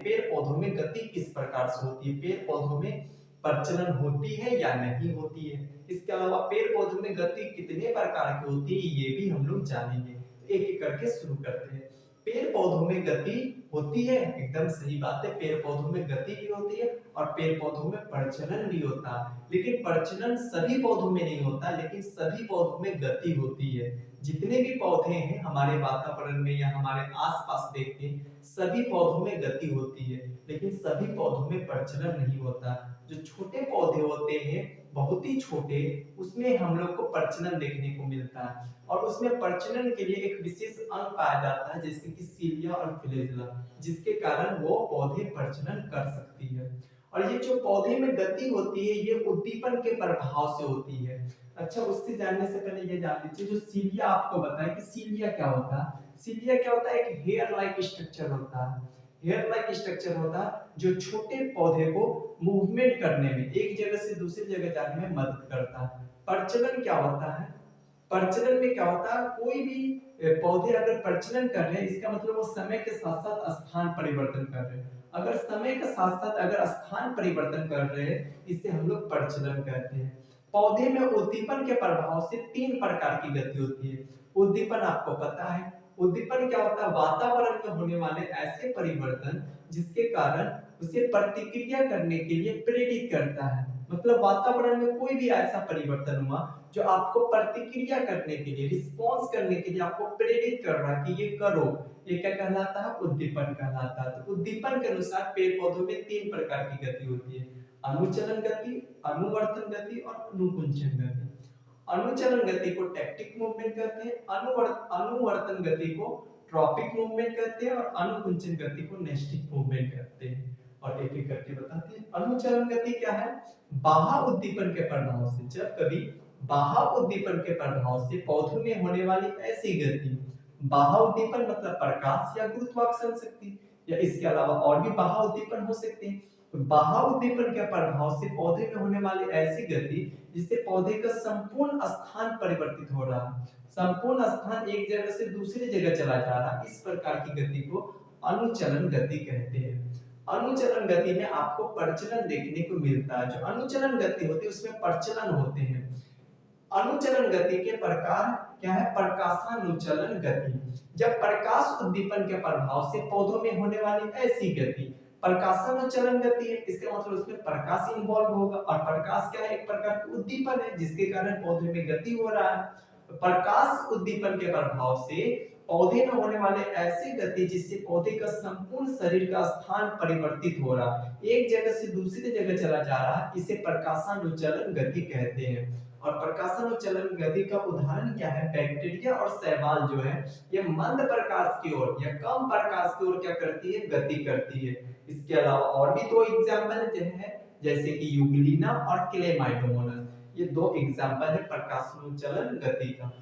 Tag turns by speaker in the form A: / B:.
A: पेड़ पौधों में गति किस प्रकार से होती है, पेड़ पौधों में प्रचलन होती है या नहीं होती है। इसके अलावा पेड़ पौधों में गति कितने प्रकार की होती है ये भी हम लोग जानेंगे। तो एक एक करके शुरू करते हैं। पेड़ पौधों में गति होती है, एकदम सही बात है, पेड़ पौधों में गति भी होती है और पेड़ पौधों में प्रचलन भी होता है। लेकिन प्रचलन सभी पौधों में नहीं होता, लेकिन सभी पौधों में गति होती है। जितने भी पौधे हैं हमारे वातावरण में या हमारे आसपास देखते हैं, सभी पौधों में गति होती है, लेकिन सभी पौधों में प्रचलन नहीं होता। जो छोटे पौधे होते हैं, बहुत ही छोटे, उसमें हम लोग को प्रचलन देखने को मिलता है और उसमें प्रचलन के लिए एक विशेष अंग पाया जाता है जैसे कि सीलिया और फ्लैजेला, जिसके कारण वो पौधे प्रचलन कर सकती है। और ये जो पौधे में गति होती है ये उद्दीपन के प्रभाव से होती है। अच्छा, उससे जानने से पहले ये जान लीजिए, जो सीलिया आपको बताया कि सीलिया क्या होता है। सीलिया क्या होता है, एक हेयर लाइक स्ट्रक्चर होता है। हेयर लाइक स्ट्रक्चर होता है जो छोटे पौधे को मूवमेंट करने में, एक जगह से दूसरी जगह जाने में मदद करता है। प्रचलन क्या होता है, प्रचलन में क्या होता है, कोई भी पौधे अगर प्रचलन कर रहे हैं इसका मतलब वो समय के साथ साथ स्थान परिवर्तन कर रहे हैं। अगर समय के साथ साथ अगर स्थान परिवर्तन कर रहे हैं इसे हम लोग प्रचलन कहते हैं। पौधे में उद्दीपन के प्रभाव से तीन प्रकार की गति होती है। उद्दीपन आपको पता है, उद्दीपन क्या होता है, वातावरण में होने वाले ऐसे परिवर्तन जिसके कारण उसे प्रतिक्रिया करने के लिए प्रेरित करता है। मतलब वातावरण में कोई भी ऐसा परिवर्तन हुआ जो आपको प्रतिक्रिया करने के लिए, रिस्पॉन्स करने के लिए आपको प्रेरित कर रहा है कि ये करो, ये क्या कहलाता है, उद्दीपन कहलाता है। तो उद्दीपन के अनुसार पेड़ पौधों में तीन प्रकार की गति होती है, अनुचलन गति, अनुवर्तन गति और अनुकुंचन गति। अनुचलन गति को टैक्टिक मूवमेंट कहते हैं, अनुवर्तन गति को ट्रॉपिक मूवमेंट कहते हैं और अनुकुंचन गति को नेस्टिक मूवमेंट कहते हैं। और एक एक करके बताते हैं। अनुचलन गति क्या है, बाह्य उद्दीपन के प्रभाव से, जब कभी बाह्य उद्दीपन के प्रभाव से पौधों में होने वाली ऐसी गति, बाह्य उद्दीपन मतलब प्रकाश या गुरुत्वाकर्षण शक्ति, या इसके अलावा और भी बाह्य उद्दीपन हो सकते हैं। तो बाह्य उद्दीपन के प्रभाव से पौधे में होने वाली ऐसी गति जिससे पौधे का संपूर्ण स्थान परिवर्तित हो रहा है, संपूर्ण स्थान एक जगह से दूसरी जगह चला जा रहा है, इस प्रकार की गति को अनुचलन गति कहते हैं। अनुचलन गति में आपको प्रचलन देखने को मिलता है। जो अनुचलन गति होती है उसमें प्रचलन होते हैं। अनुचलन गति के प्रकार क्या है, प्रकाशानुचलन गति, जब प्रकाश उद्दीपन के प्रभाव से पौधों में होने वाली ऐसी गति प्रकाशानुचलन गति है। इसका मतलब उसमें प्रकाश इन्वॉल्व होगा और प्रकाश क्या है, एक प्रकार का उद्दीपन है जिसके कारण पौधे में गति हो रहा है। प्रकाश उद्दीपन के प्रभाव से पौधे में होने वाले ऐसी गति जिससे पौधे का संपूर्ण शरीर का स्थान परिवर्तित हो रहा है, एक जगह से दूसरी जगह चला जा रहा है, इसे प्रकाशानुचलन गति कहते हैं। और प्रकाशानुचलन गति का उदाहरण क्या है, बैक्टीरिया और शैवाल जो है ये मंद प्रकाश की ओर या कम प्रकाश की ओर क्या करती है, गति करती है। इसके अलावा और भी दो एग्जाम्पल है जैसे कि यूग्लिना और क्लेमाइडोमोनास, ये दो एग्जाम्पल है प्रकाशानुचलन गति का।